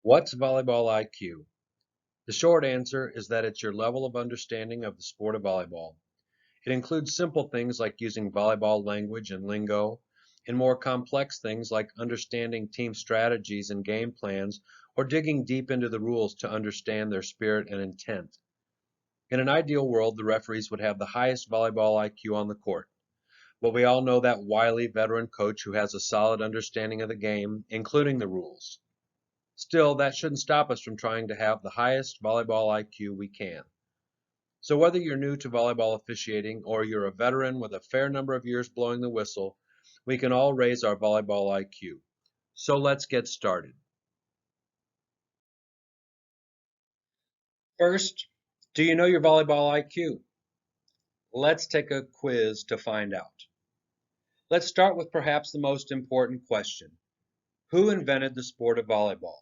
What's volleyball IQ? The short answer is that it's your level of understanding of the sport of volleyball. It includes simple things like using volleyball language and lingo, and more complex things like understanding team strategies and game plans, or digging deep into the rules to understand their spirit and intent. In an ideal world, the referees would have the highest volleyball IQ on the court, but we all know that wily veteran coach who has a solid understanding of the game, including the rules. Still, that shouldn't stop us from trying to have the highest volleyball IQ we can. So whether you're new to volleyball officiating or you're a veteran with a fair number of years blowing the whistle, we can all raise our volleyball IQ. So let's get started. First, do you know your volleyball IQ? Let's take a quiz to find out. Let's start with perhaps the most important question. Who invented the sport of volleyball?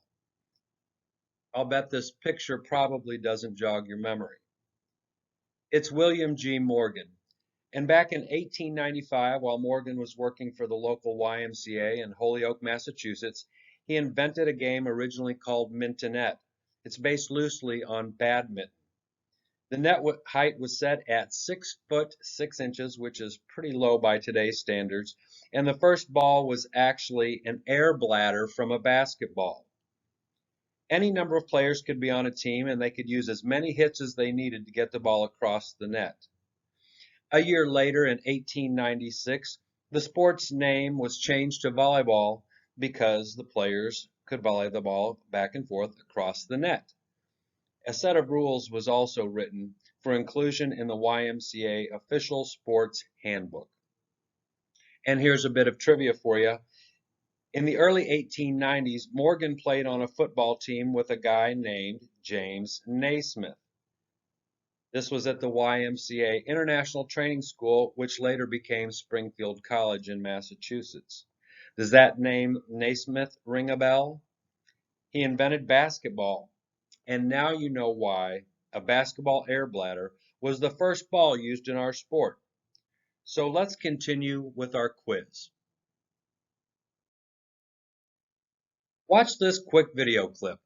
I'll bet this picture probably doesn't jog your memory. It's William G. Morgan. And back in 1895, while Morgan was working for the local YMCA in Holyoke, Massachusetts, he invented a game originally called mintonette. It's based loosely on badminton. The net height was set at 6 foot 6 inches, which is pretty low by today's standards, and the first ball was actually an air bladder from a basketball. Any number of players could be on a team, and they could use as many hits as they needed to get the ball across the net. A year later, in 1896, the sport's name was changed to volleyball because the players could volley the ball back and forth across the net. A set of rules was also written for inclusion in the YMCA Official Sports Handbook. And here's a bit of trivia for you. In the early 1890s, Morgan played on a football team with a guy named James Naismith. This was at the YMCA International Training School, which later became Springfield College in Massachusetts. Does that name Naismith ring a bell? He invented basketball, and now you know why a basketball air bladder was the first ball used in our sport. So let's continue with our quiz. Watch this quick video clip.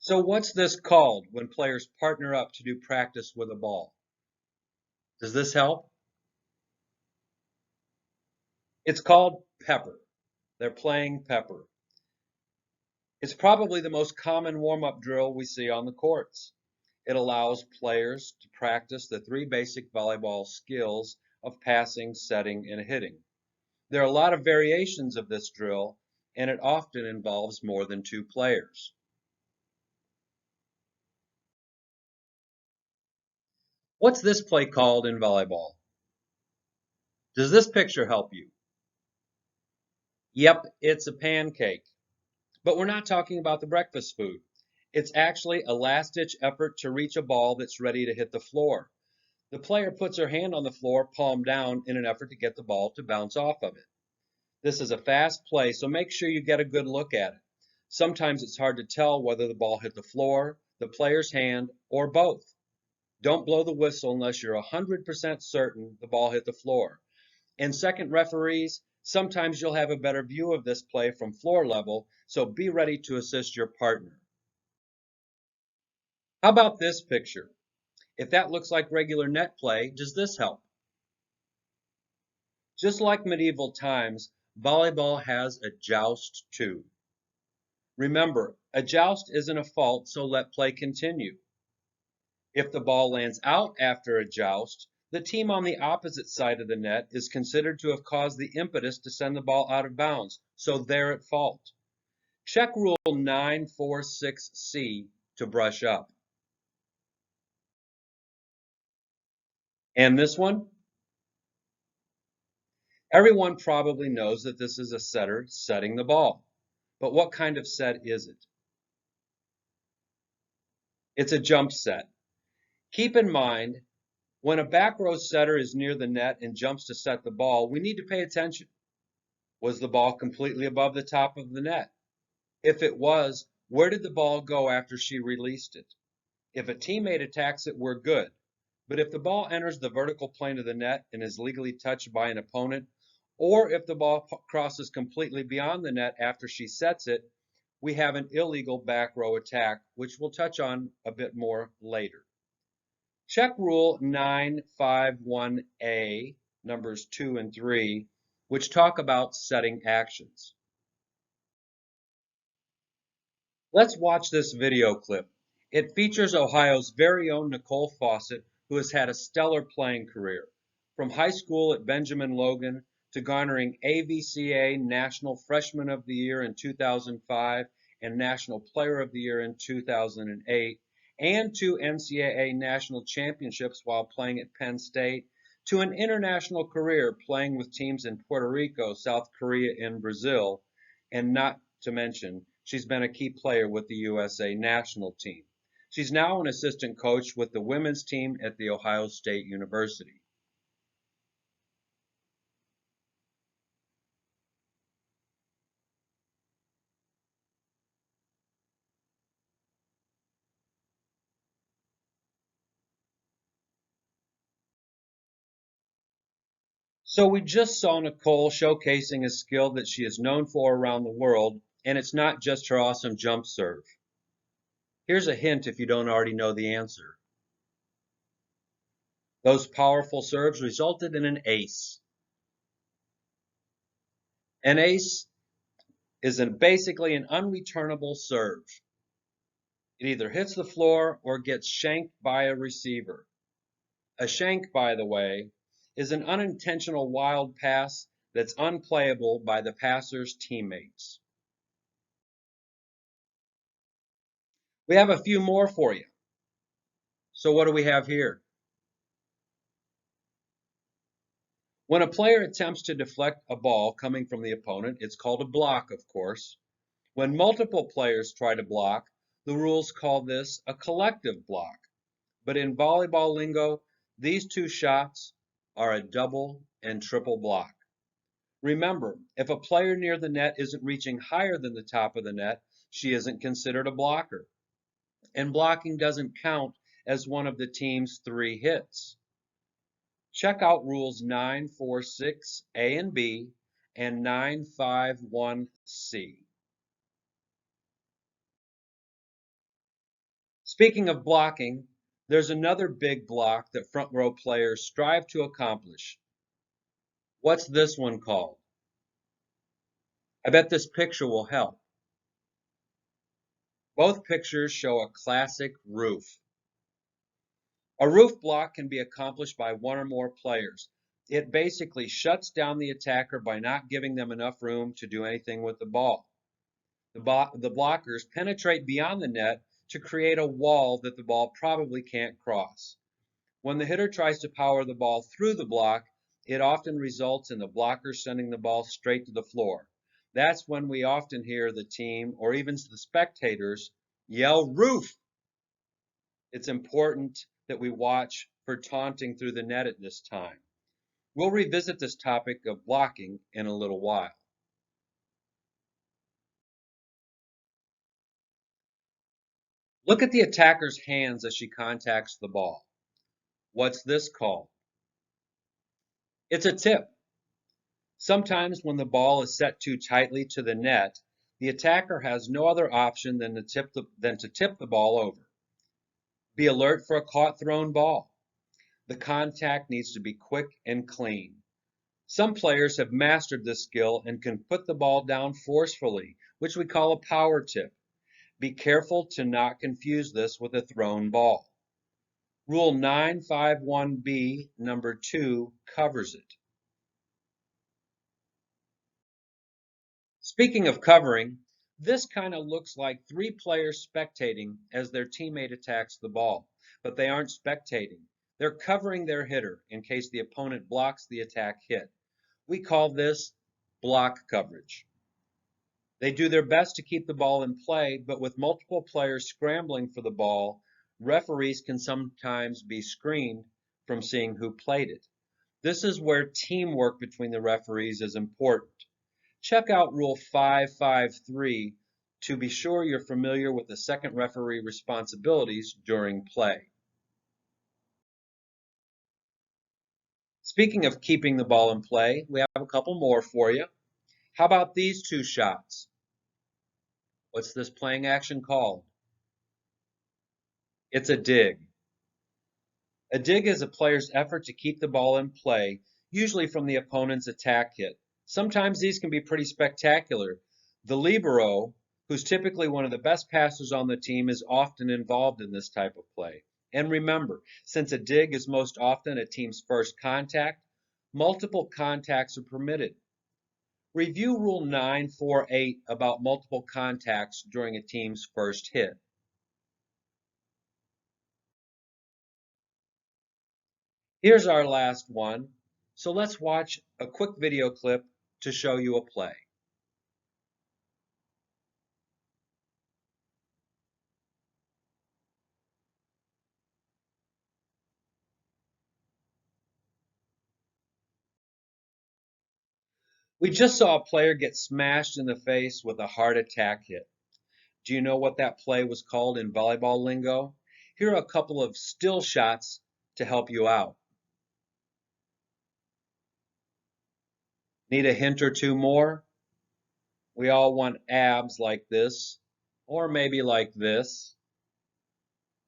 So what's this called when players partner up to do practice with a ball? Does this help? It's called pepper. They're playing pepper. It's probably the most common warm-up drill we see on the courts. It allows players to practice the three basic volleyball skills of passing, setting, and hitting. There are a lot of variations of this drill, and it often involves more than two players. What's this play called in volleyball? Does this picture help you? Yep, it's a pancake. But we're not talking about the breakfast food. It's actually a last-ditch effort to reach a ball that's ready to hit the floor. The player puts her hand on the floor, palm down, in an effort to get the ball to bounce off of it. This is a fast play, so make sure you get a good look at it. Sometimes it's hard to tell whether the ball hit the floor, the player's hand, or both. Don't blow the whistle unless you're 100% certain the ball hit the floor. And second referees, sometimes you'll have a better view of this play from floor level, so be ready to assist your partner. How about this picture? If that looks like regular net play, does this help? Just like medieval times, volleyball has a joust too. Remember, a joust isn't a fault, so let play continue. If the ball lands out after a joust, the team on the opposite side of the net is considered to have caused the impetus to send the ball out of bounds, so they're at fault. Check Rule 946C to brush up. And this one? Everyone probably knows that this is a setter setting the ball. But what kind of set is it? It's a jump set. Keep in mind When a back row setter is near the net and jumps to set the ball, we need to pay attention. Was the ball completely above the top of the net? If it was, where did the ball go after she released it? If a teammate attacks it, we're good. But if the ball enters the vertical plane of the net and is legally touched by an opponent, or if the ball crosses completely beyond the net after she sets it, we have an illegal back row attack, which we'll touch on a bit more later. Check Rule 951A, numbers 2 and 3, which talk about setting actions. Let's watch this video clip. It features Ohio's very own Nicole Fawcett, who has had a stellar playing career, from high school at Benjamin Logan to garnering AVCA National Freshman of the Year in 2005 and National Player of the Year in 2008, and 2 NCAA national championships while playing at Penn State, to an international career playing with teams in Puerto Rico, South Korea, and Brazil, and not to mention, she's been a key player with the USA national team. She's now an assistant coach with the women's team at The Ohio State University. So we just saw Nicole showcasing a skill that she is known for around the world, and it's not just her awesome jump serve. Here's a hint if you don't already know the answer. Those powerful serves resulted in an ace. An ace is basically an unreturnable serve. It either hits the floor or gets shanked by a receiver. A shank, by the way, is an unintentional wild pass that's unplayable by the passer's teammates. We have a few more for you. So what do we have here? When a player attempts to deflect a ball coming from the opponent, it's called a block, of course. When multiple players try to block, the rules call this a collective block. But in volleyball lingo, these two shots are a double and triple block. Remember, if a player near the net isn't reaching higher than the top of the net, she isn't considered a blocker. And blocking doesn't count as one of the team's 3 hits. Check out rules 946A and B and 951C. Speaking of blocking, there's another big block that front row players strive to accomplish. What's this one called? I bet this picture will help. Both pictures show a classic roof. A roof block can be accomplished by one or more players. It basically shuts down the attacker by not giving them enough room to do anything with the ball. The blockers penetrate beyond the net to create a wall that the ball probably can't cross. When the hitter tries to power the ball through the block, it often results in the blocker sending the ball straight to the floor. That's when we often hear the team or even the spectators yell "roof." It's important that we watch for taunting through the net at this time. We'll revisit this topic of blocking in a little while. Look at the attacker's hands as she contacts the ball. What's this called? It's a tip. Sometimes when the ball is set too tightly to the net, the attacker has no other option than to tip the ball over. Be alert for a caught thrown ball. The contact needs to be quick and clean. Some players have mastered this skill and can put the ball down forcefully, which we call a power tip. Be careful to not confuse this with a thrown ball. Rule 951B, number 2, covers it. Speaking of covering, this kind of looks like 3 players spectating as their teammate attacks the ball, but they aren't spectating. They're covering their hitter in case the opponent blocks the attack hit. We call this block coverage. They do their best to keep the ball in play, but with multiple players scrambling for the ball, referees can sometimes be screened from seeing who played it. This is where teamwork between the referees is important. Check out Rule 553 to be sure you're familiar with the second referee responsibilities during play. Speaking of keeping the ball in play, we have a couple more for you. How about these two shots? What's this playing action called? It's a dig. A dig is a player's effort to keep the ball in play, usually from the opponent's attack hit. Sometimes these can be pretty spectacular. The libero, who's typically one of the best passers on the team, is often involved in this type of play. And remember, since a dig is most often a team's first contact, multiple contacts are permitted. Review Rule 948 about multiple contacts during a team's first hit. Here's our last one. So let's watch a quick video clip to show you a play. We just saw a player get smashed in the face with a hard attack hit. Do you know what that play was called in volleyball lingo? Here are a couple of still shots to help you out. Need a hint or two more? We all want abs like this, or maybe like this.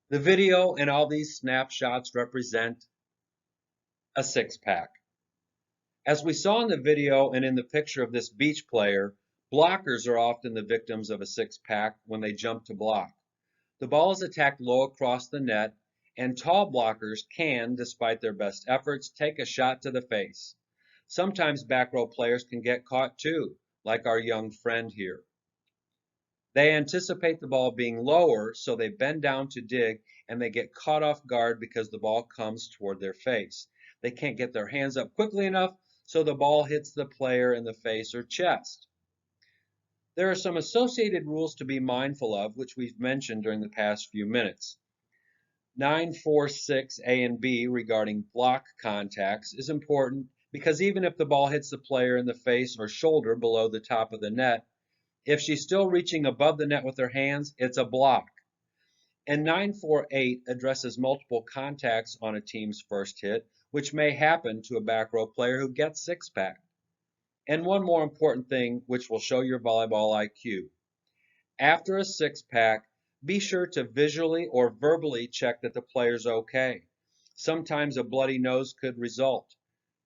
The video and all these snapshots represent a six-pack. As we saw in the video and in the picture of this beach player, blockers are often the victims of a six-pack when they jump to block. The ball is attacked low across the net, and tall blockers can, despite their best efforts, take a shot to the face. Sometimes back row players can get caught too, like our young friend here. They anticipate the ball being lower, so they bend down to dig, and they get caught off guard because the ball comes toward their face. They can't get their hands up quickly enough, so the ball hits the player in the face or chest. There are some associated rules to be mindful of, which we've mentioned during the past few minutes. 946A and B regarding block contacts is important because even if the ball hits the player in the face or shoulder below the top of the net, if she's still reaching above the net with her hands, it's a block. And 948 addresses multiple contacts on a team's first hit, which may happen to a back row player who gets six-pack. And one more important thing, which will show your volleyball IQ. After a six-pack, be sure to visually or verbally check that the player's okay. Sometimes a bloody nose could result.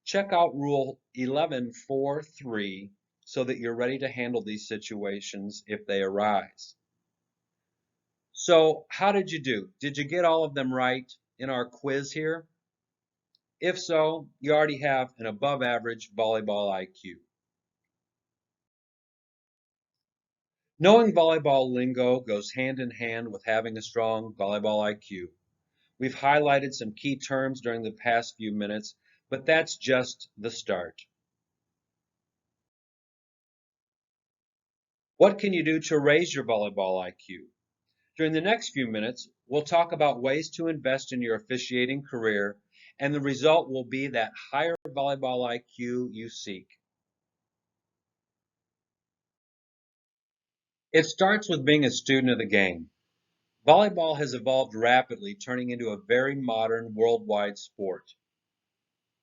Check out Rule 1143 so that you're ready to handle these situations if they arise. So, how did you do? Did you get all of them right in our quiz here? If so, you already have an above average volleyball IQ. Knowing volleyball lingo goes hand in hand with having a strong volleyball IQ. We've highlighted some key terms during the past few minutes, but that's just the start. What can you do to raise your volleyball IQ? During the next few minutes, we'll talk about ways to invest in your officiating career, and the result will be that higher volleyball IQ you seek. It starts with being a student of the game. Volleyball has evolved rapidly, turning into a very modern worldwide sport.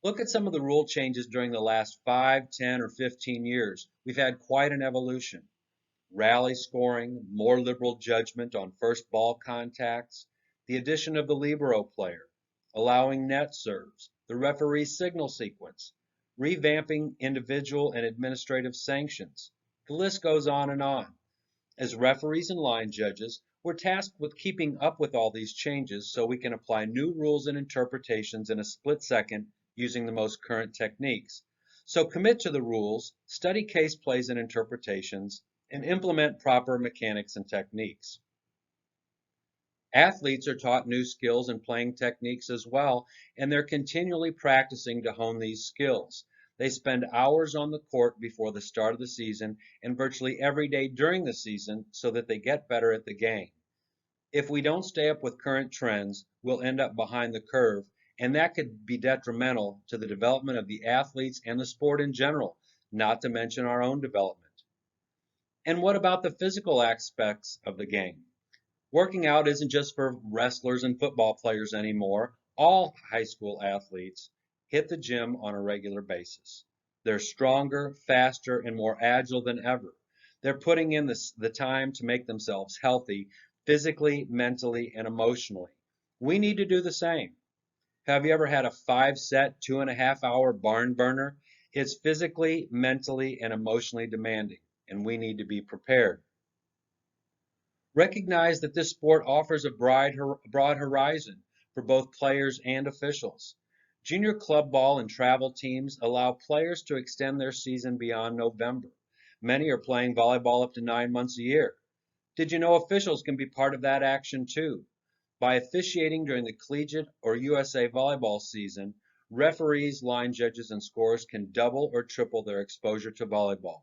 Look at some of the rule changes during the last 5, 10, or 15 years. We've had quite an evolution. Rally scoring, more liberal judgment on first ball contacts, the addition of the libero player, allowing net serves, the referee signal sequence, revamping individual and administrative sanctions. The list goes on and on. As referees and line judges, we're tasked with keeping up with all these changes so we can apply new rules and interpretations in a split second using the most current techniques. So commit to the rules, study case plays and interpretations, and implement proper mechanics and techniques. Athletes are taught new skills and playing techniques as well, and they're continually practicing to hone these skills. They spend hours on the court before the start of the season and virtually every day during the season so that they get better at the game. If we don't stay up with current trends, we'll end up behind the curve and that could be detrimental to the development of the athletes and the sport in general, not to mention our own development. And what about the physical aspects of the game? Working out isn't just for wrestlers and football players anymore. All high school athletes hit the gym on a regular basis. They're stronger, faster, and more agile than ever. They're putting in the time to make themselves healthy physically, mentally, and emotionally. We need to do the same. Have you ever had a 5 set, 2.5 hour barn burner? It's physically, mentally, and emotionally demanding, and we need to be prepared. Recognize that this sport offers a broad horizon for both players and officials. Junior club ball and travel teams allow players to extend their season beyond November. Many are playing volleyball up to 9 months a year. Did you know officials can be part of that action too? By officiating during the collegiate or USA volleyball season, referees, line judges, and scorers can double or triple their exposure to volleyball.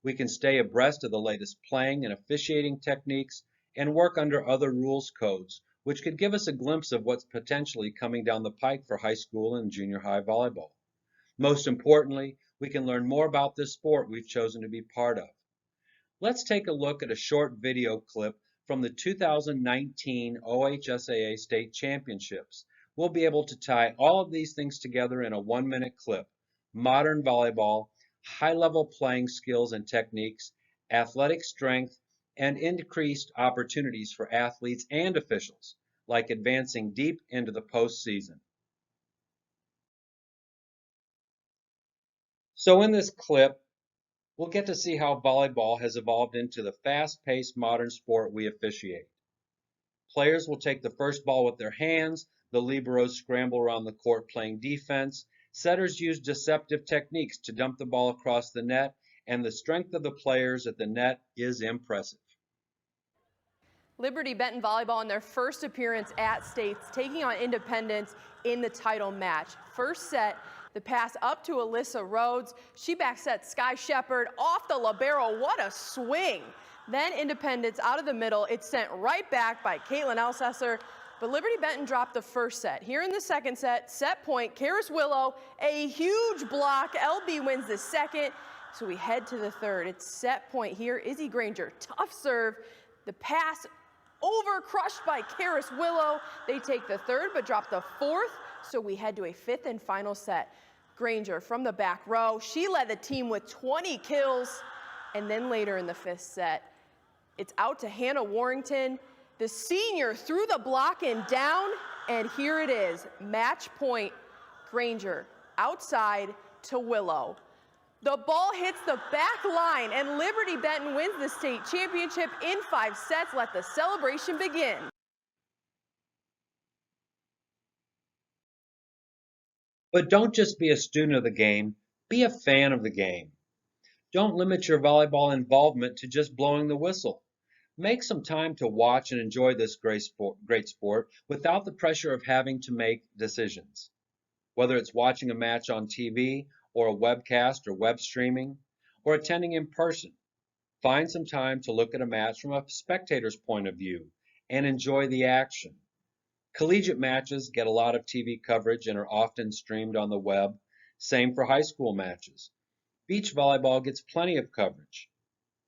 We can stay abreast of the latest playing and officiating techniques and work under other rules codes, which could give us a glimpse of what's potentially coming down the pike for high school and junior high volleyball. Most importantly, we can learn more about this sport we've chosen to be part of. Let's take a look at a short video clip from the 2019 OHSAA State Championships. We'll be able to tie all of these things together in a 1-minute clip. Modern volleyball, high-level playing skills and techniques, athletic strength, and increased opportunities for athletes and officials, like advancing deep into the postseason. So in this clip, we'll get to see how volleyball has evolved into the fast-paced modern sport we officiate. Players will take the first ball with their hands, the liberos scramble around the court playing defense, setters use deceptive techniques to dump the ball across the net, and the strength of the players at the net is impressive. Liberty Benton Volleyball in their first appearance at States, taking on Independence in the title match. First set, the pass up to Alyssa Rhodes. She backsets Sky Shepard off the libero. What a swing. Then Independence out of the middle. It's sent right back by Caitlin Elsesser. But Liberty Benton dropped the first set. Here in the second set, set point, Karis Willow, a huge block. LB wins the second. So we head to the third. It's set point here. Izzy Granger, tough serve. The pass over, crushed by Karis Willow. They take the third, but drop the fourth, so we head to a fifth and final set. Granger from the back row. She led the team with 20 kills, and then later in the fifth set, it's out to Hannah Warrington. The senior through the block and down, and here it is. Match point, Granger outside to Willow. The ball hits the back line, and Liberty Benton wins the state championship in 5 sets. Let the celebration begin. But don't just be a student of the game, be a fan of the game. Don't limit your volleyball involvement to just blowing the whistle. Make some time to watch and enjoy this great sport without the pressure of having to make decisions. Whether it's watching a match on TV, or a webcast or web streaming, or attending in person, find some time to look at a match from a spectator's point of view and enjoy the action. Collegiate matches get a lot of TV coverage and are often streamed on the web. Same for high school matches. Beach volleyball gets plenty of coverage.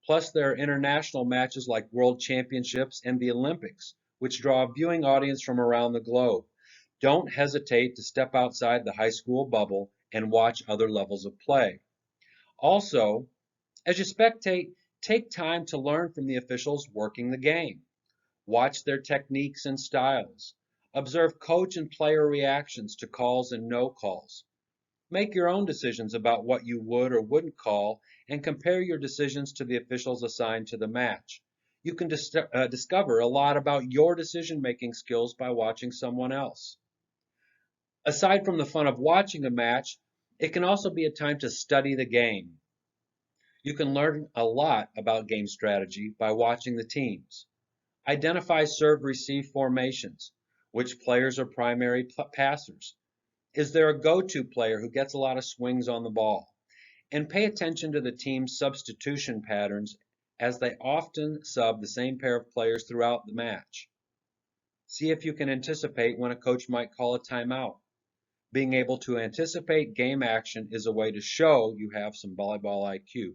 Plus, there are international matches like World Championships and the Olympics, which draw a viewing audience from around the globe. Don't hesitate to step outside the high school bubble and watch other levels of play. Also, as you spectate, take time to learn from the officials working the game. Watch their techniques and styles. Observe coach and player reactions to calls and no calls. Make your own decisions about what you would or wouldn't call and compare your decisions to the officials assigned to the match. You can discover a lot about your decision-making skills by watching someone else. Aside from the fun of watching a match, it can also be a time to study the game. You can learn a lot about game strategy by watching the teams. Identify serve-receive formations. Which players are primary passers? Is there a go-to player who gets a lot of swings on the ball? And pay attention to the team's substitution patterns, as they often sub the same pair of players throughout the match. See if you can anticipate when a coach might call a timeout. Being able to anticipate game action is a way to show you have some volleyball IQ.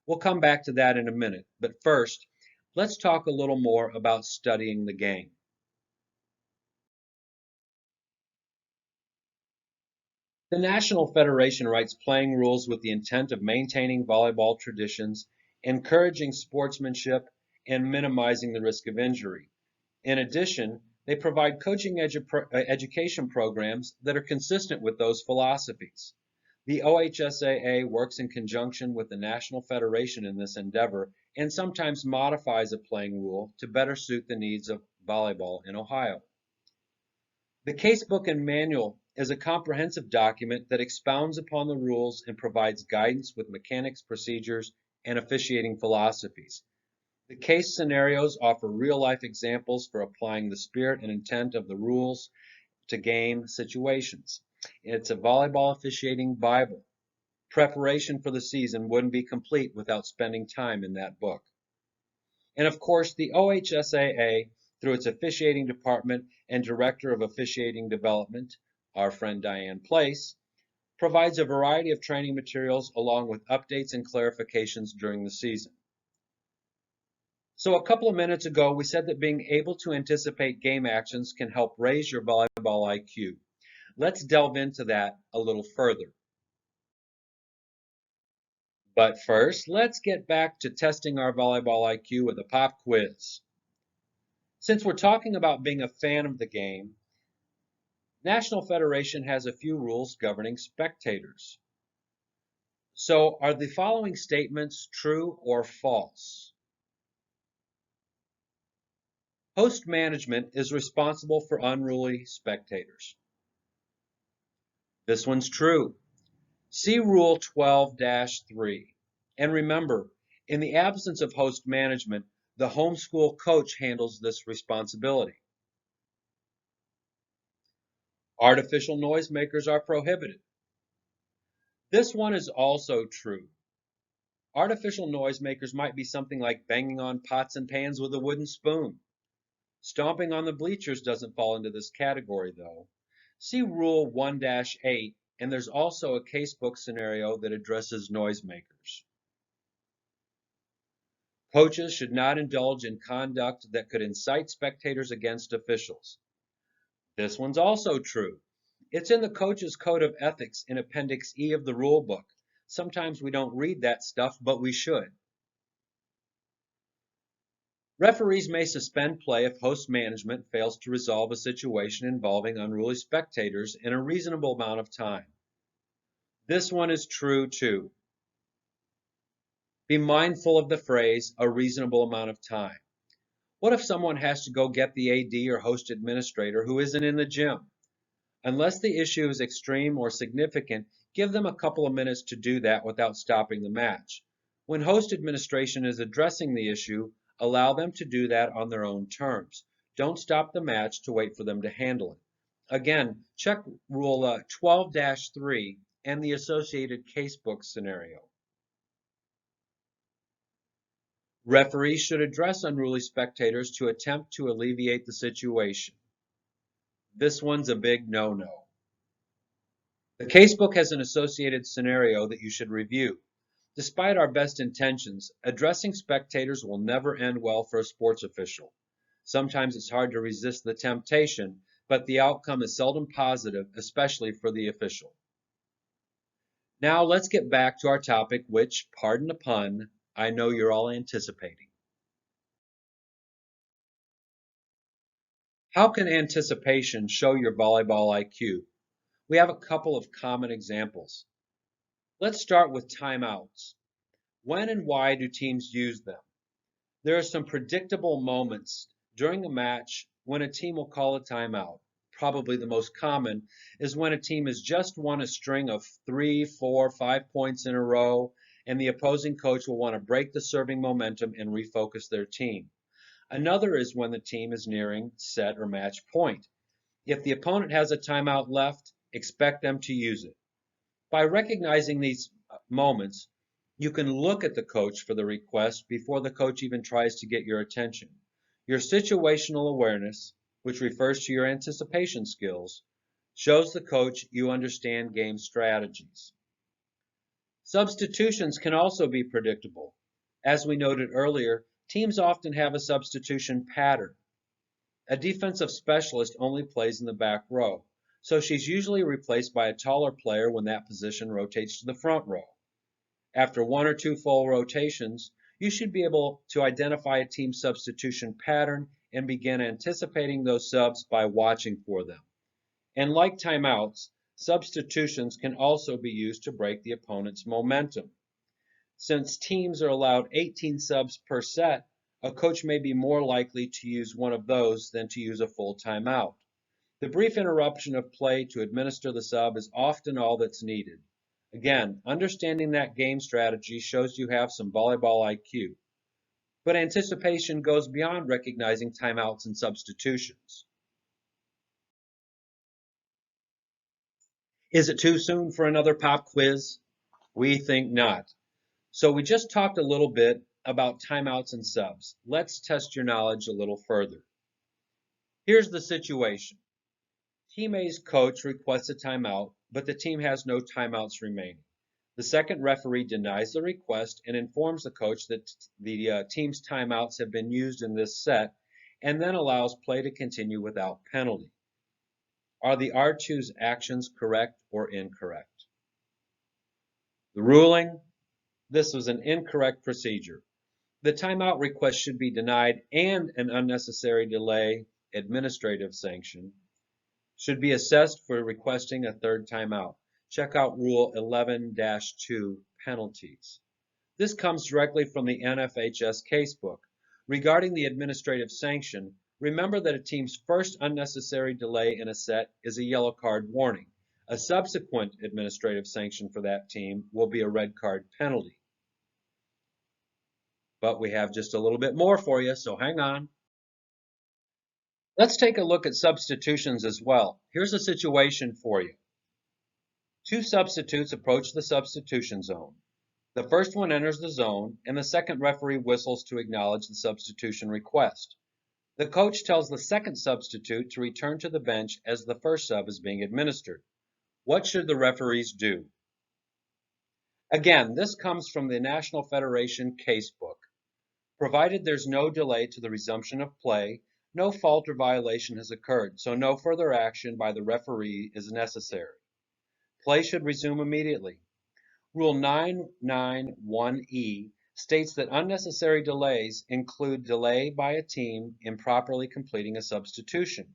We'll come back to that in a minute, but first, let's talk a little more about studying the game. The National Federation writes playing rules with the intent of maintaining volleyball traditions, encouraging sportsmanship, and minimizing the risk of injury. In addition, they provide coaching education programs that are consistent with those philosophies. The OHSAA works in conjunction with the National Federation in this endeavor and sometimes modifies a playing rule to better suit the needs of volleyball in Ohio. The casebook and manual is a comprehensive document that expounds upon the rules and provides guidance with mechanics, procedures, and officiating philosophies. The case scenarios offer real-life examples for applying the spirit and intent of the rules to game situations. It's a volleyball officiating Bible. Preparation for the season wouldn't be complete without spending time in that book. And of course, the OHSAA, through its officiating department and director of officiating development, our friend Diane Place, provides a variety of training materials along with updates and clarifications during the season. So a couple of minutes ago, we said that being able to anticipate game actions can help raise your volleyball IQ. Let's delve into that a little further. But first, let's get back to testing our volleyball IQ with a pop quiz. Since we're talking about being a fan of the game, National Federation has a few rules governing spectators. So are the following statements true or false? Host management is responsible for unruly spectators. This one's true. See Rule 12-3. And remember, in the absence of host management, the homeschool coach handles this responsibility. Artificial noisemakers are prohibited. This one is also true. Artificial noisemakers might be something like banging on pots and pans with a wooden spoon. Stomping on the bleachers doesn't fall into this category, though. See Rule 1-8, and there's also a casebook scenario that addresses noisemakers. Coaches should not indulge in conduct that could incite spectators against officials. This one's also true. It's in the coach's code of ethics in Appendix E of the rule book. Sometimes we don't read that stuff, but we should. Referees may suspend play if host management fails to resolve a situation involving unruly spectators in a reasonable amount of time. This one is true too. Be mindful of the phrase, a reasonable amount of time. What if someone has to go get the AD or host administrator who isn't in the gym? Unless the issue is extreme or significant, give them a couple of minutes to do that without stopping the match. When host administration is addressing the issue, allow them to do that on their own terms. Don't stop the match to wait for them to handle it. Again, check Rule 12-3 and the associated casebook scenario. Referees should address unruly spectators to attempt to alleviate the situation. This one's a big no-no. The casebook has an associated scenario that you should review. Despite our best intentions, addressing spectators will never end well for a sports official. Sometimes it's hard to resist the temptation, but the outcome is seldom positive, especially for the official. Now let's get back to our topic, which, pardon the pun, I know you're all anticipating. How can anticipation show your volleyball IQ? We have a couple of common examples. Let's start with timeouts. When and why do teams use them? There are some predictable moments during a match when a team will call a timeout. Probably the most common is when a team has just won a string of 3, 4, 5 points in a row, and the opposing coach will want to break the serving momentum and refocus their team. Another is when the team is nearing set or match point. If the opponent has a timeout left, expect them to use it. By recognizing these moments, you can look at the coach for the request before the coach even tries to get your attention. Your situational awareness, which refers to your anticipation skills, Shows the coach you understand game strategies. Substitutions can also be predictable. As we noted earlier, teams often have a substitution pattern. A defensive specialist only plays in the back row, so she's usually replaced by a taller player when that position rotates to the front row. After one or two full rotations, you should be able to identify a team substitution pattern and begin anticipating those subs by watching for them. And like timeouts, substitutions can also be used to break the opponent's momentum. Since teams are allowed 18 subs per set, a coach may be more likely to use one of those than to use a full timeout. The brief interruption of play to administer the sub is often all that's needed. Again, understanding that game strategy shows you have some volleyball IQ. But anticipation goes beyond recognizing timeouts and substitutions. Is it too soon for another pop quiz? We think not. So we just talked a little bit about timeouts and subs. Let's test your knowledge a little further. Here's the situation. Team A's coach requests a timeout, but the team has no timeouts remaining. The second referee denies the request and informs the coach that the team's timeouts have been used in this set, and then allows play to continue without penalty. Are the R2's actions correct or incorrect? The ruling? This was an incorrect procedure. The timeout request should be denied, and an unnecessary delay, administrative sanction, should be assessed for requesting a third timeout. Check out Rule 11-2, Penalties. This comes directly from the NFHS casebook. Regarding the administrative sanction, remember that a team's first unnecessary delay in a set is a yellow card warning. A subsequent administrative sanction for that team will be a red card penalty. But we have just a little bit more for you, so hang on. Let's take a look at substitutions as well. Here's a situation for you. Two substitutes approach the substitution zone. The first one enters the zone, and the second referee whistles to acknowledge the substitution request. The coach tells the second substitute to return to the bench as the first sub is being administered. What should the referees do? Again, this comes from the National Federation casebook. Provided there's no delay to the resumption of play, no fault or violation has occurred, so no further action by the referee is necessary. Play should resume immediately. Rule 991E states that unnecessary delays include delay by a team improperly completing a substitution.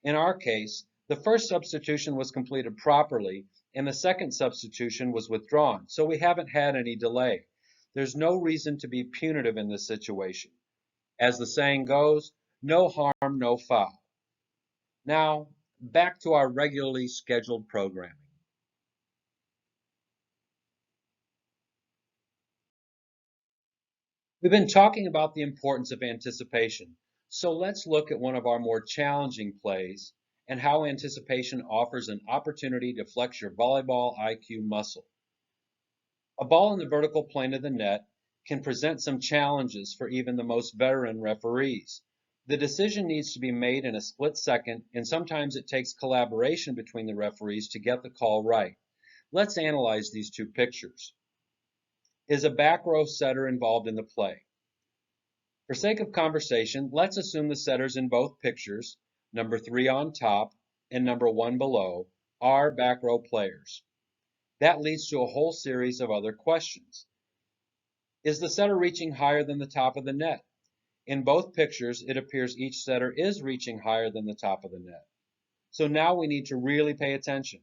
In our case, the first substitution was completed properly and the second substitution was withdrawn, so we haven't had any delay. There's no reason to be punitive in this situation. As the saying goes, no harm, no foul. Now, back to our regularly scheduled programming. We've been talking about the importance of anticipation, so let's look at one of our more challenging plays and how anticipation offers an opportunity to flex your volleyball IQ muscle. A ball in the vertical plane of the net can present some challenges for even the most veteran referees. The decision needs to be made in a split second, and sometimes it takes collaboration between the referees to get the call right. Let's analyze these two pictures. Is a back row setter involved in the play? For sake of conversation, let's assume the setters in both pictures, number 3 on top and number 1 below, are back row players. That leads to a whole series of other questions. Is the setter reaching higher than the top of the net? In both pictures, it appears each setter is reaching higher than the top of the net. So now we need to really pay attention.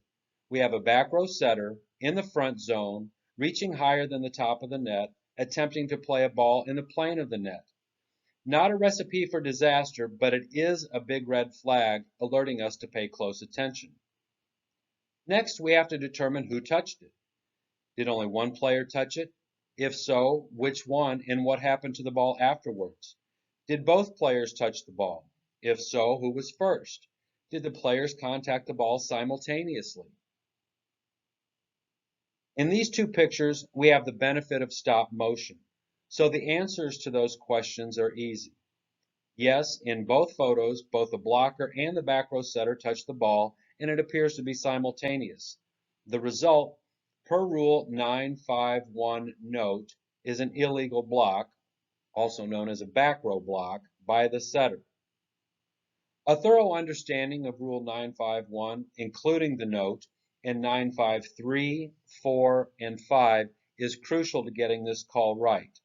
We have a back row setter in the front zone, reaching higher than the top of the net, attempting to play a ball in the plane of the net. Not a recipe for disaster, but it is a big red flag alerting us to pay close attention. Next, we have to determine who touched it. Did only one player touch it? If so, which one, and what happened to the ball afterwards? Did both players touch the ball? If so, who was first? Did the players contact the ball simultaneously? In these two pictures, we have the benefit of stop motion, so the answers to those questions are easy. Yes, in both photos, both the blocker and the back row setter touched the ball, and it appears to be simultaneous. The result, per Rule 951 note, is an illegal block, also known as a back row block, by the setter. A thorough understanding of Rule 951, including the note, and 953, 4, and 5 is crucial to getting this call right.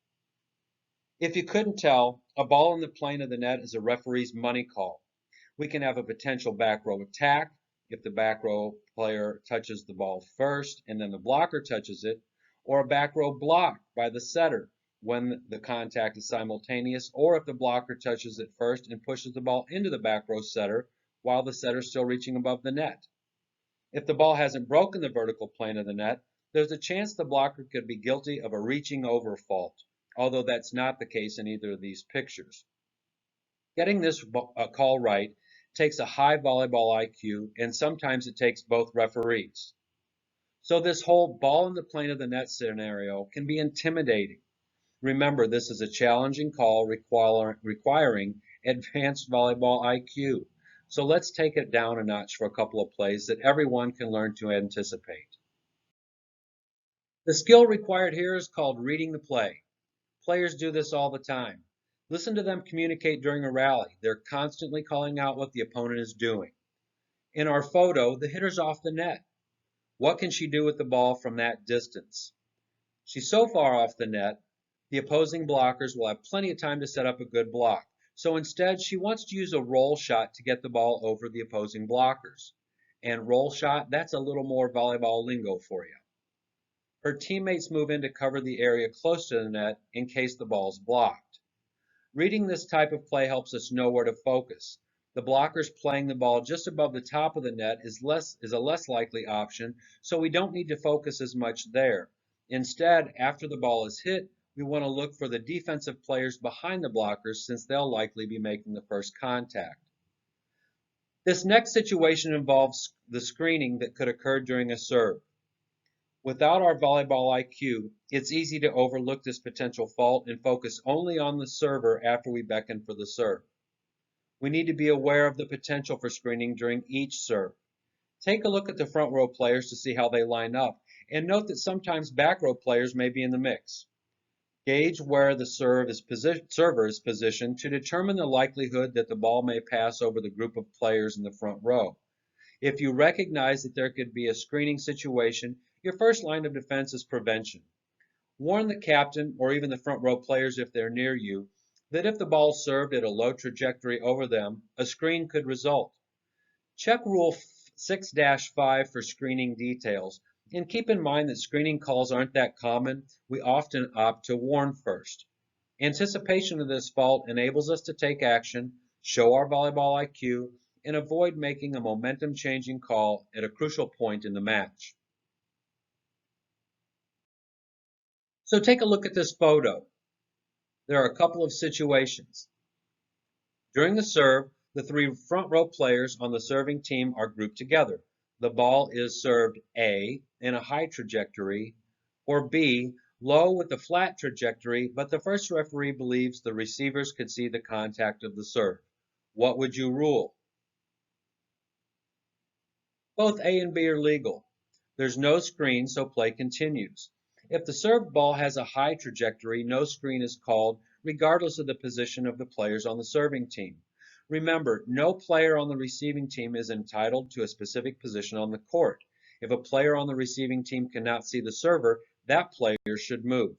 If you couldn't tell, a ball in the plane of the net is a referee's money call. We can have a potential back row attack if the back row player touches the ball first and then the blocker touches it, or a back row block by the setter when the contact is simultaneous, or if the blocker touches it first and pushes the ball into the back row setter while the setter is still reaching above the net. If the ball hasn't broken the vertical plane of the net, there's a chance the blocker could be guilty of a reaching over fault, although that's not the case in either of these pictures. Getting this call right takes a high volleyball IQ, and sometimes it takes both referees. So this whole ball in the plane of the net scenario can be intimidating. Remember, this is a challenging call requiring advanced volleyball IQ. So let's take it down a notch for a couple of plays that everyone can learn to anticipate. The skill required here is called reading the play. Players do this all the time. Listen to them communicate during a rally. They're constantly calling out what the opponent is doing. In our photo, the hitter's off the net. What can she do with the ball from that distance? She's so far off the net, the opposing blockers will have plenty of time to set up a good block. So instead, she wants to use a roll shot to get the ball over the opposing blockers. And roll shot, that's a little more volleyball lingo for you. Her teammates move in to cover the area close to the net in case the ball's blocked. Reading this type of play helps us know where to focus. The blockers playing the ball just above the top of the net is a less likely option, so we don't need to focus as much there. Instead, after the ball is hit, we want to look for the defensive players behind the blockers since they'll likely be making the first contact. This next situation involves the screening that could occur during a serve. Without our volleyball IQ, it's easy to overlook this potential fault and focus only on the server after we beckon for the serve. We need to be aware of the potential for screening during each serve. Take a look at the front row players to see how they line up, and note that sometimes back row players may be in the mix. Gauge where the server is positioned to determine the likelihood that the ball may pass over the group of players in the front row. If you recognize that there could be a screening situation, your first line of defense is prevention. Warn the captain or even the front row players if they're near you that if the ball served at a low trajectory over them, a screen could result. Check Rule 6-5 for screening details, and keep in mind that screening calls aren't that common. We often opt to warn first. Anticipation of this fault enables us to take action, show our volleyball IQ, and avoid making a momentum-changing call at a crucial point in the match. So take a look at this photo. There are a couple of situations. During the serve, the three front row players on the serving team are grouped together. The ball is served A, in a high trajectory, or B, low with a flat trajectory, but the first referee believes the receivers could see the contact of the serve. What would you rule? Both A and B are legal. There's no screen, so play continues. If the served ball has a high trajectory, no screen is called, regardless of the position of the players on the serving team. Remember, no player on the receiving team is entitled to a specific position on the court. If a player on the receiving team cannot see the server, that player should move.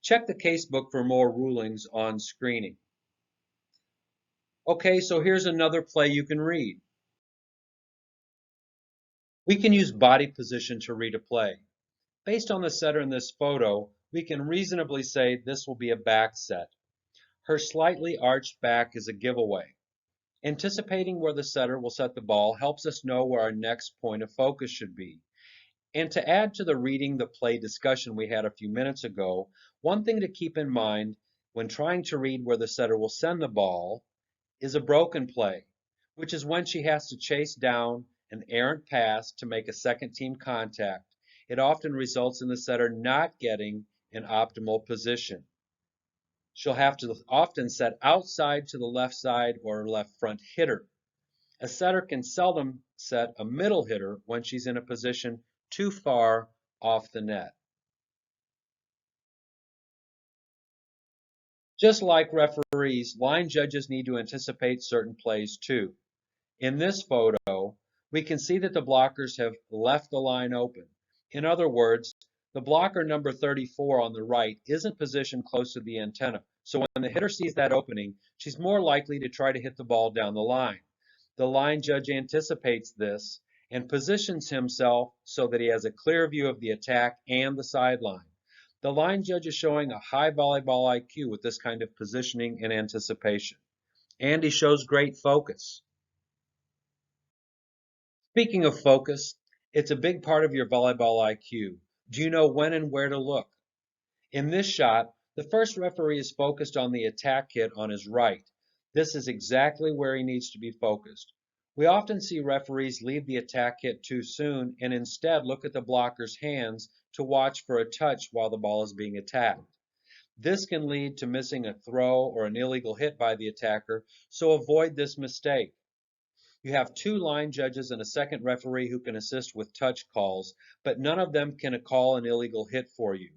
Check the casebook for more rulings on screening. Okay, so here's another play you can read. We can use body position to read a play. Based on the setter in this photo, we can reasonably say this will be a back set. Her slightly arched back is a giveaway. Anticipating where the setter will set the ball helps us know where our next point of focus should be. And to add to the reading the play discussion we had a few minutes ago, one thing to keep in mind when trying to read where the setter will send the ball is a broken play, which is when she has to chase down an errant pass to make a second team contact. It often results in the setter not getting an optimal position. She'll have to often set outside to the left side or left front hitter. A setter can seldom set a middle hitter when she's in a position too far off the net. Just like referees, line judges need to anticipate certain plays too. In this photo, we can see that the blockers have left the line open. In other words, the blocker number 34 on the right isn't positioned close to the antenna. So when the hitter sees that opening, she's more likely to try to hit the ball down the line. The line judge anticipates this and positions himself so that he has a clear view of the attack and the sideline. The line judge is showing a high volleyball IQ with this kind of positioning and anticipation. And he shows great focus. Speaking of focus, it's a big part of your volleyball IQ. Do you know when and where to look? In this shot, the first referee is focused on the attack hit on his right. This is exactly where he needs to be focused. We often see referees leave the attack hit too soon and instead look at the blocker's hands to watch for a touch while the ball is being attacked. This can lead to missing a throw or an illegal hit by the attacker, so avoid this mistake. You have two line judges and a second referee who can assist with touch calls, but none of them can call an illegal hit for you.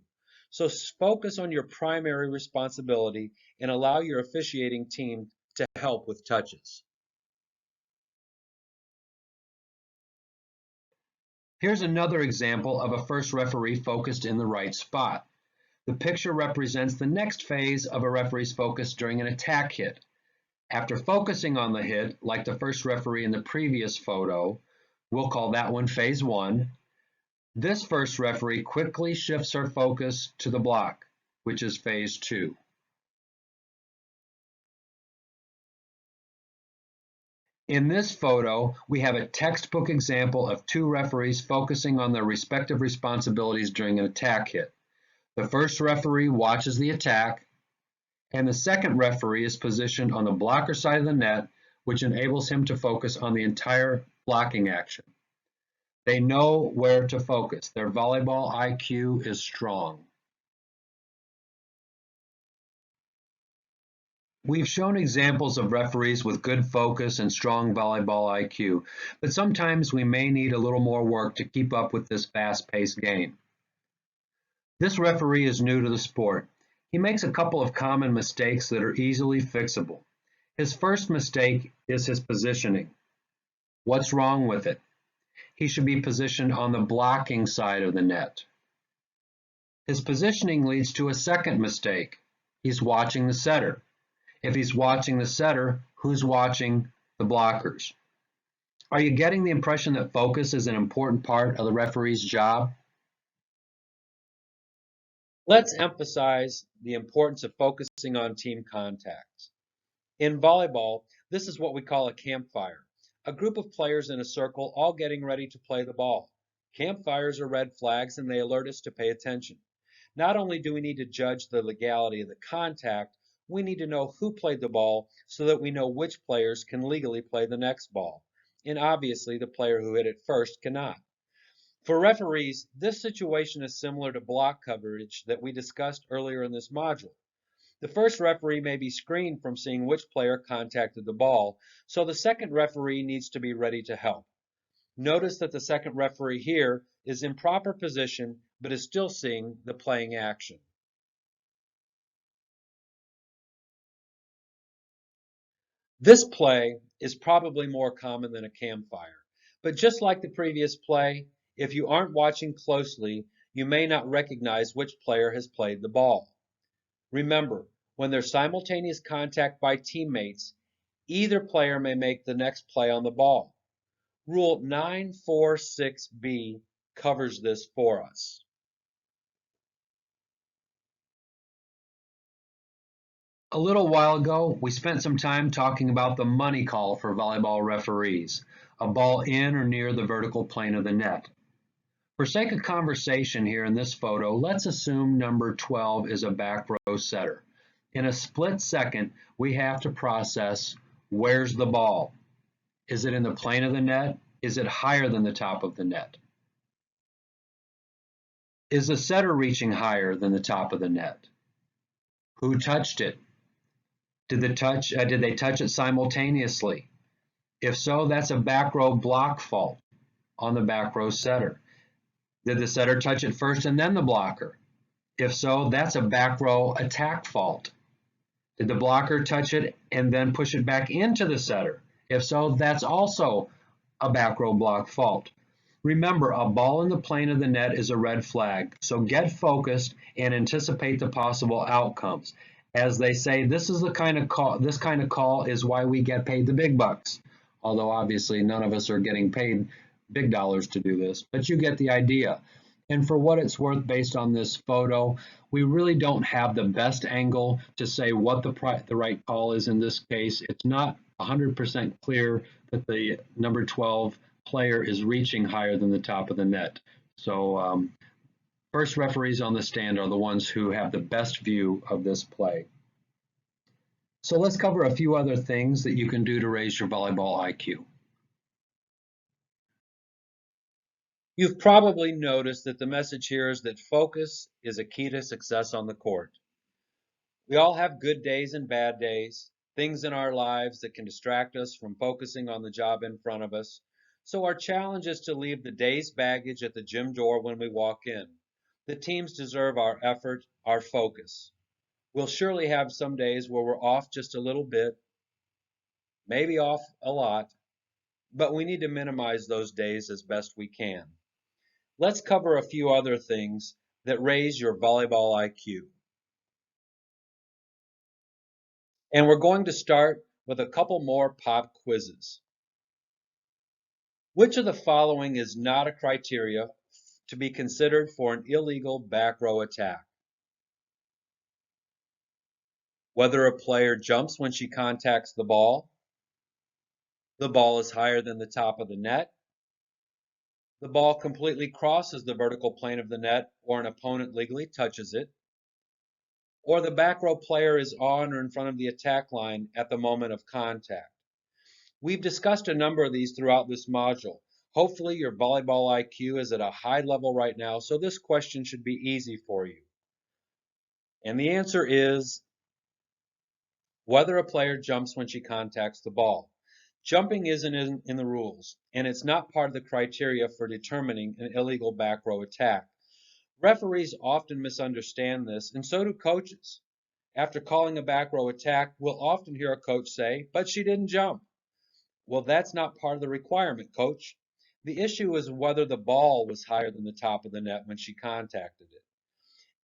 So focus on your primary responsibility and allow your officiating team to help with touches. Here's another example of a first referee focused in the right spot. The picture represents the next phase of a referee's focus during an attack hit. After focusing on the hit, like the first referee in the previous photo, we'll call that one phase 1. This first referee quickly shifts her focus to the block, which is phase 2. In this photo, we have a textbook example of two referees focusing on their respective responsibilities during an attack hit. The first referee watches the attack, and the second referee is positioned on the blocker side of the net, which enables him to focus on the entire blocking action. They know where to focus. Their volleyball IQ is strong. We've shown examples of referees with good focus and strong volleyball IQ, but sometimes we may need a little more work to keep up with this fast-paced game. This referee is new to the sport. He makes a couple of common mistakes that are easily fixable. His first mistake is his positioning. What's wrong with it? He should be positioned on the blocking side of the net. His positioning leads to a second mistake. He's watching the setter. If he's watching the setter, who's watching the blockers? Are you getting the impression that focus is an important part of the referee's job? Let's emphasize the importance of focusing on team contacts. In volleyball, this is what we call a campfire, a group of players in a circle all getting ready to play the ball. Campfires are red flags and they alert us to pay attention. Not only do we need to judge the legality of the contact, we need to know who played the ball so that we know which players can legally play the next ball. And obviously, the player who hit it first cannot. For referees, this situation is similar to block coverage that we discussed earlier in this module. The first referee may be screened from seeing which player contacted the ball, so the second referee needs to be ready to help. Notice that the second referee here is in proper position, but is still seeing the playing action. This play is probably more common than a campfire, but just like the previous play, if you aren't watching closely, you may not recognize which player has played the ball. Remember, when there's simultaneous contact by teammates, either player may make the next play on the ball. Rule 946B covers this for us. A little while ago, we spent some time talking about the money call for volleyball referees, a ball in or near the vertical plane of the net. For sake of conversation here in this photo, let's assume number 12 is a back row setter. In a split second, we have to process, where's the ball? Is it in the plane of the net? Is it higher than the top of the net? Is the setter reaching higher than the top of the net? Who touched it? Did they touch it simultaneously? If so, that's a back row block fault on the back row setter. Did the setter touch it first and then the blocker? If so, that's a back row attack fault. Did the blocker touch it and then push it back into the setter? If so, that's also a back row block fault. Remember, a ball in the plane of the net is a red flag, so get focused and anticipate the possible outcomes. As they say, this kind of call is why we get paid the big bucks. Although obviously none of us are getting paid big dollars to do this, but you get the idea. And for what it's worth, based on this photo, we really don't have the best angle to say what the right call is in this case. It's not 100% clear that the number 12 player is reaching higher than the top of the net. So first referees on the stand are the ones who have the best view of this play. So let's cover a few other things that you can do to raise your volleyball IQ. You've probably noticed that the message here is that focus is a key to success on the court. We all have good days and bad days, things in our lives that can distract us from focusing on the job in front of us. So our challenge is to leave the day's baggage at the gym door when we walk in. The teams deserve our effort, our focus. We'll surely have some days where we're off just a little bit, maybe off a lot, but we need to minimize those days as best we can. Let's cover a few other things that raise your volleyball IQ. And we're going to start with a couple more pop quizzes. Which of the following is not a criteria to be considered for an illegal back row attack? Whether a player jumps when she contacts the ball is higher than the top of the net, the ball completely crosses the vertical plane of the net or an opponent legally touches it, or the back row player is on or in front of the attack line at the moment of contact. We've discussed a number of these throughout this module. Hopefully your volleyball IQ is at a high level right now, so this question should be easy for you. And the answer is whether a player jumps when she contacts the ball. Jumping isn't in the rules, and it's not part of the criteria for determining an illegal back row attack. Referees often misunderstand this, and so do coaches. After calling a back row attack, we'll often hear a coach say, "But she didn't jump." Well, that's not part of the requirement, coach. The issue is whether the ball was higher than the top of the net when she contacted it.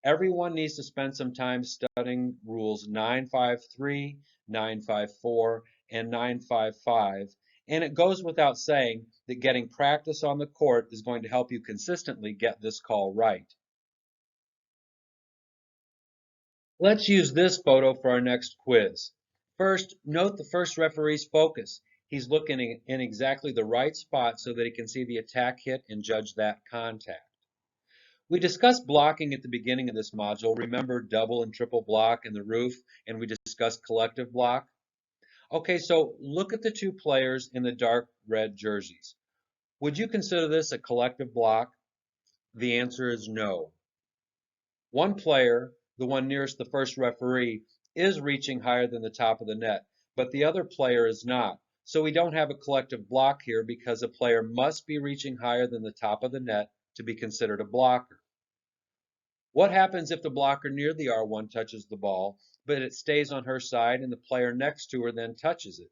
Everyone needs to spend some time studying rules 953, 954, and 955, and it goes without saying that getting practice on the court is going to help you consistently get this call right. Let's use this photo for our next quiz. First, note the first referee's focus. He's looking in exactly the right spot so that he can see the attack hit and judge that contact. We discussed blocking at the beginning of this module. Remember double and triple block and the roof, and we discussed collective block. Okay, so look at the two players in the dark red jerseys. Would you consider this a collective block? The answer is no. One player, the one nearest the first referee, is reaching higher than the top of the net, but the other player is not. So we don't have a collective block here because a player must be reaching higher than the top of the net to be considered a blocker. What happens if the blocker near the R1 touches the ball, but it stays on her side and the player next to her then touches it?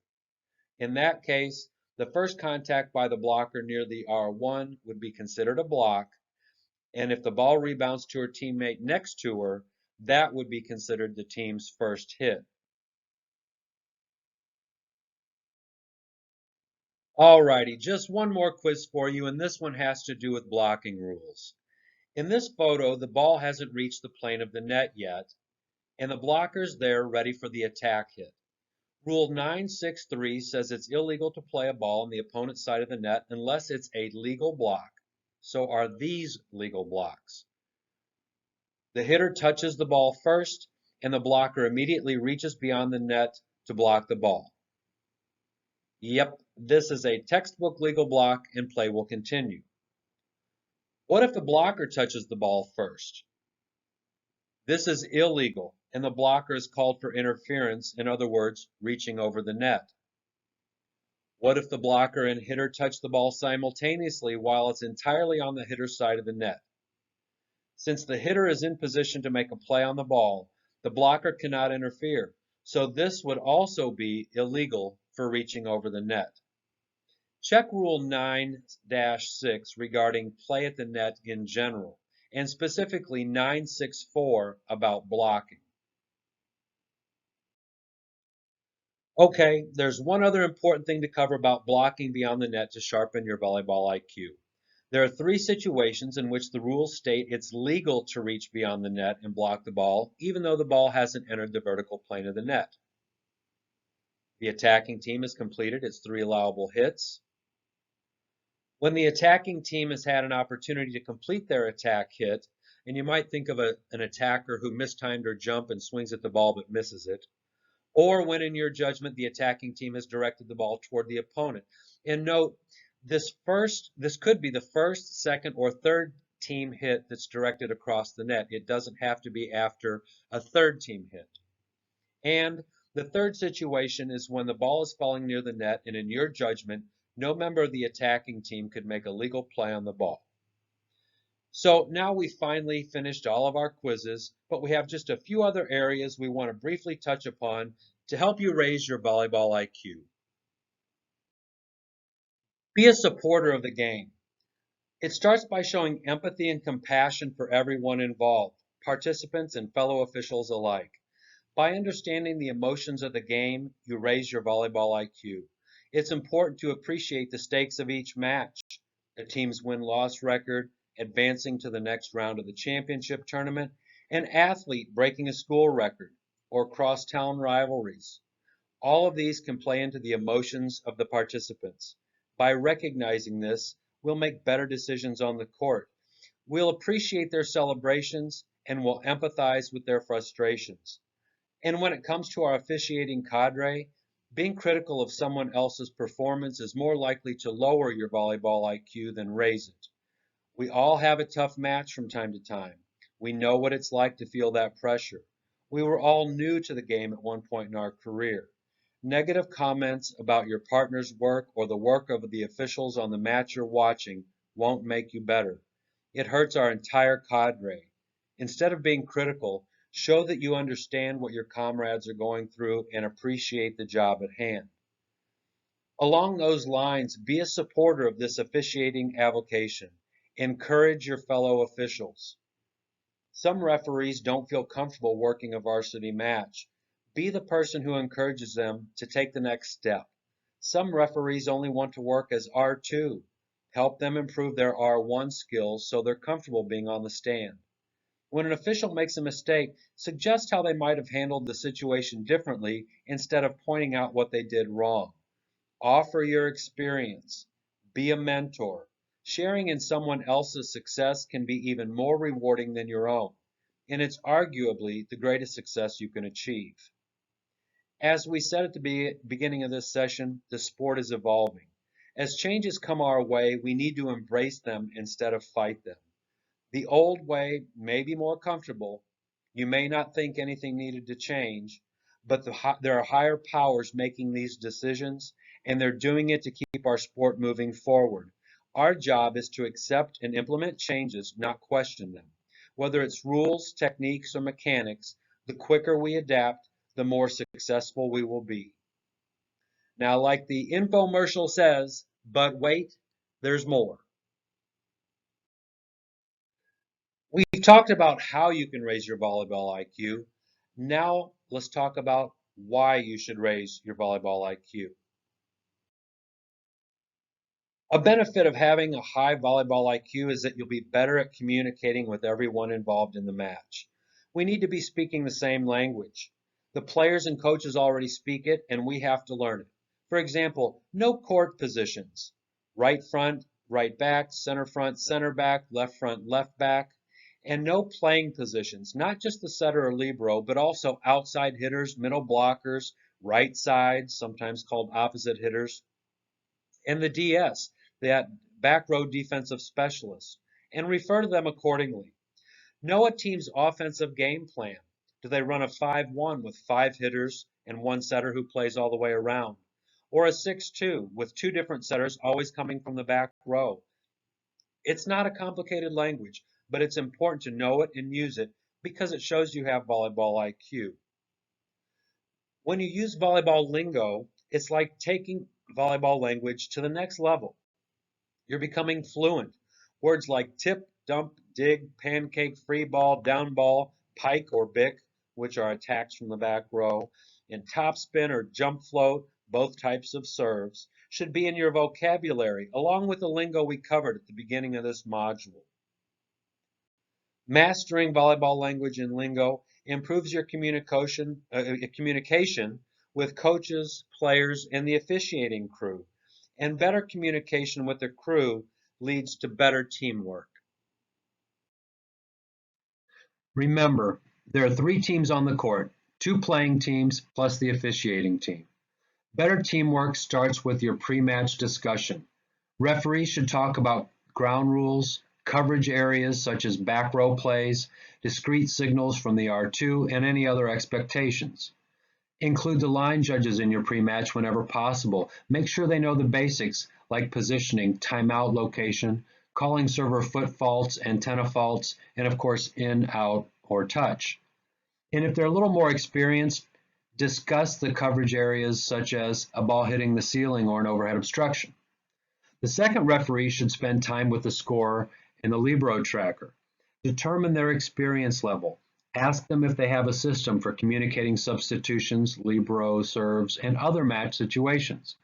In that case, the first contact by the blocker near the R1 would be considered a block, and if the ball rebounds to her teammate next to her, that would be considered the team's first hit. Alrighty, just one more quiz for you, and this one has to do with blocking rules. In this photo, the ball hasn't reached the plane of the net yet, and the blocker's there ready for the attack hit. Rule 963 says it's illegal to play a ball on the opponent's side of the net unless it's a legal block. So are these legal blocks? The hitter touches the ball first, and the blocker immediately reaches beyond the net to block the ball. Yep, this is a textbook legal block, and play will continue. What if the blocker touches the ball first? This is illegal, and the blocker is called for interference, in other words, reaching over the net. What if the blocker and hitter touch the ball simultaneously while it's entirely on the hitter's side of the net? Since the hitter is in position to make a play on the ball, the blocker cannot interfere, so this would also be illegal for reaching over the net. Check Rule 9-6 regarding play at the net in general, and specifically 964 about blocking. Okay, there's one other important thing to cover about blocking beyond the net to sharpen your volleyball IQ. There are 3 situations in which the rules state it's legal to reach beyond the net and block the ball, even though the ball hasn't entered the vertical plane of the net. The attacking team has completed its 3 allowable hits. When the attacking team has had an opportunity to complete their attack hit, and you might think of an attacker who mistimed her jump and swings at the ball but misses it, or when in your judgment the attacking team has directed the ball toward the opponent. And note, this could be the first, second, or third team hit that's directed across the net. It doesn't have to be after a third team hit. And the third situation is when the ball is falling near the net, and in your judgment, no member of the attacking team could make a legal play on the ball. So now we finally finished all of our quizzes, but we have just a few other areas we want to briefly touch upon to help you raise your volleyball IQ. Be a supporter of the game. It starts by showing empathy and compassion for everyone involved, participants and fellow officials alike. By understanding the emotions of the game, you raise your volleyball IQ. It's important to appreciate the stakes of each match, the team's win-loss record, advancing to the next round of the championship tournament, an athlete breaking a school record, or cross-town rivalries. All of these can play into the emotions of the participants. By recognizing this, we'll make better decisions on the court. We'll appreciate their celebrations and we'll empathize with their frustrations. And when it comes to our officiating cadre, being critical of someone else's performance is more likely to lower your volleyball IQ than raise it. We all have a tough match from time to time. We know what it's like to feel that pressure. We were all new to the game at one point in our career. Negative comments about your partner's work or the work of the officials on the match you're watching won't make you better. It hurts our entire cadre. Instead of being critical, show that you understand what your comrades are going through and appreciate the job at hand. Along those lines, be a supporter of this officiating avocation. Encourage your fellow officials. Some referees don't feel comfortable working a varsity match. Be the person who encourages them to take the next step. Some referees only want to work as R2. Help them improve their R1 skills so they're comfortable being on the stand. When an official makes a mistake, suggest how they might have handled the situation differently instead of pointing out what they did wrong. Offer your experience. Be a mentor. Sharing in someone else's success can be even more rewarding than your own, and it's arguably the greatest success you can achieve. As we said at the beginning of this session, the sport is evolving. As changes come our way, we need to embrace them instead of fight them. The old way may be more comfortable. You may not think anything needed to change, but there are higher powers making these decisions, and they're doing it to keep our sport moving forward. Our job is to accept and implement changes, not question them. Whether it's rules, techniques, or mechanics, the quicker we adapt, the more successful we will be. Now, like the infomercial says, but wait, there's more. We've talked about how you can raise your volleyball IQ. Now let's talk about why you should raise your volleyball IQ. A benefit of having a high volleyball IQ is that you'll be better at communicating with everyone involved in the match. We need to be speaking the same language. The players and coaches already speak it, and we have to learn it. For example, no court positions. Right front, right back, center back, left back. And no playing positions, not just the setter or libero, but also outside hitters, middle blockers, right sides, sometimes called opposite hitters, and the DS, that back row defensive specialist, and refer to them accordingly. Know a team's offensive game plan. Do they run a 5-1 with 5 hitters and 1 setter who plays all the way around? or a 6-2 with two different setters always coming from the back row. It's not a complicated language, but it's important to know it and use it because it shows you have volleyball IQ. When you use volleyball lingo, it's like taking volleyball language to the next level. You're becoming fluent. Words like tip, dump, dig, pancake, free ball, down ball, pike or bick, which are attacks from the back row, and top spin or jump float, both types of serves, should be in your vocabulary, along with the lingo we covered at the beginning of this module. Mastering volleyball language and lingo improves your communication with coaches, players, and the officiating crew. And better communication with the crew leads to better teamwork. Remember, there are 3 teams on the court, 2 playing teams plus the officiating team. Better teamwork starts with your pre-match discussion. Referees should talk about ground rules, coverage areas such as back row plays, discrete signals from the R2, and any other expectations. Include the line judges in your pre-match whenever possible. Make sure they know the basics like positioning, timeout location, calling server foot faults, antenna faults, and of course in, out, or touch. And if they're a little more experienced, discuss the coverage areas such as a ball hitting the ceiling or an overhead obstruction. The second referee should spend time with the scorer and the libero tracker. Determine their experience level. Ask them if they have a system for communicating substitutions, libero, serves, and other match situations.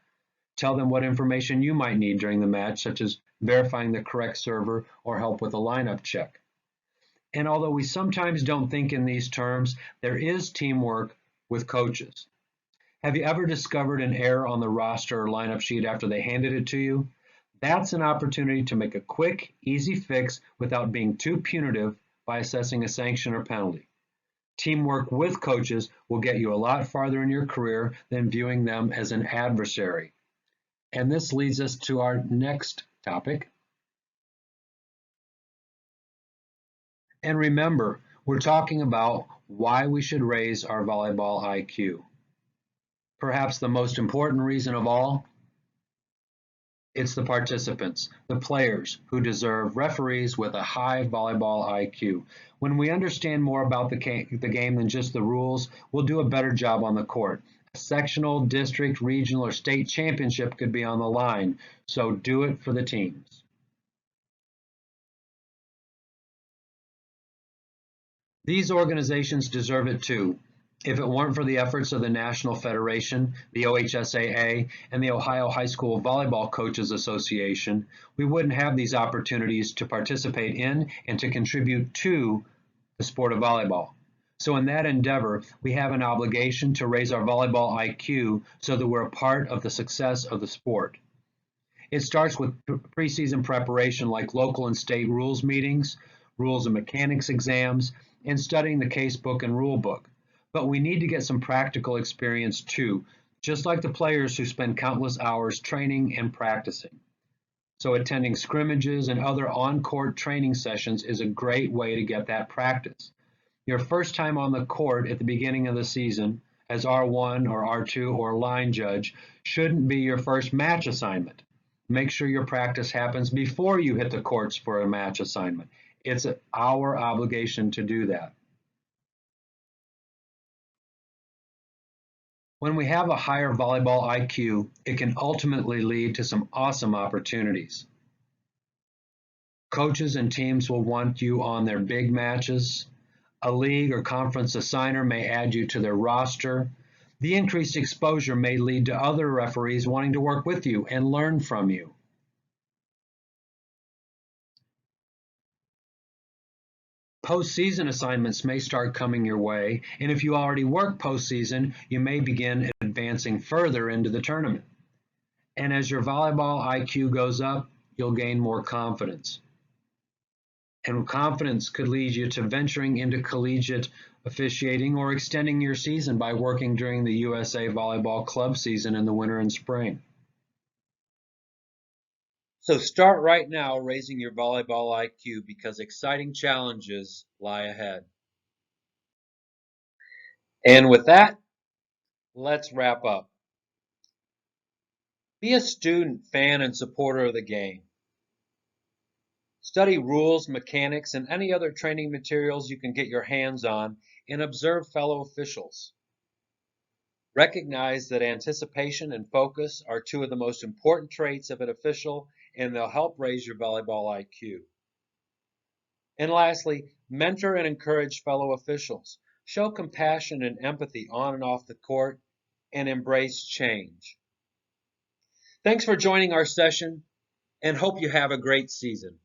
Tell them what information you might need during the match, such as verifying the correct server or help with a lineup check. And although we sometimes don't think in these terms, there is teamwork with coaches. Have you ever discovered an error on the roster or lineup sheet after they handed it to you? That's an opportunity to make a quick, easy fix without being too punitive by assessing a sanction or penalty. Teamwork with coaches will get you a lot farther in your career than viewing them as an adversary. And this leads us to our next topic. And remember, we're talking about why we should raise our volleyball IQ. Perhaps the most important reason of all, it's the participants, the players, who deserve referees with a high volleyball IQ. When we understand more about the game than just the rules, we'll do a better job on the court. A sectional, district, regional, or state championship could be on the line, so do it for the teams. These organizations deserve it too. If it weren't for the efforts of the National Federation, the OHSAA, and the Ohio High School Volleyball Coaches Association, we wouldn't have these opportunities to participate in and to contribute to the sport of volleyball. So in that endeavor, we have an obligation to raise our volleyball IQ so that we're a part of the success of the sport. It starts with preseason preparation like local and state rules meetings, rules and mechanics exams, and studying the casebook and rule book. But we need to get some practical experience too, just like the players who spend countless hours training and practicing. So attending scrimmages and other on-court training sessions is a great way to get that practice. Your first time on the court at the beginning of the season as R1 or R2 or line judge shouldn't be your first match assignment. Make sure your practice happens before you hit the courts for a match assignment. It's our obligation to do that. When we have a higher volleyball IQ, it can ultimately lead to some awesome opportunities. Coaches and teams will want you on their big matches. A league or conference assigner may add you to their roster. The increased exposure may lead to other referees wanting to work with you and learn from you. Postseason assignments may start coming your way, and if you already work postseason, you may begin advancing further into the tournament. And as your volleyball IQ goes up, you'll gain more confidence. And confidence could lead you to venturing into collegiate officiating or extending your season by working during the USA Volleyball Club season in the winter and spring. So start right now raising your volleyball IQ because exciting challenges lie ahead. And with that, let's wrap up. Be a student, fan, and supporter of the game. Study rules, mechanics, and any other training materials you can get your hands on, and observe fellow officials. Recognize that anticipation and focus are two of the most important traits of an official, and they'll help raise your volleyball IQ. And lastly, mentor and encourage fellow officials. Show compassion and empathy on and off the court, and embrace change. Thanks for joining our session, and hope you have a great season.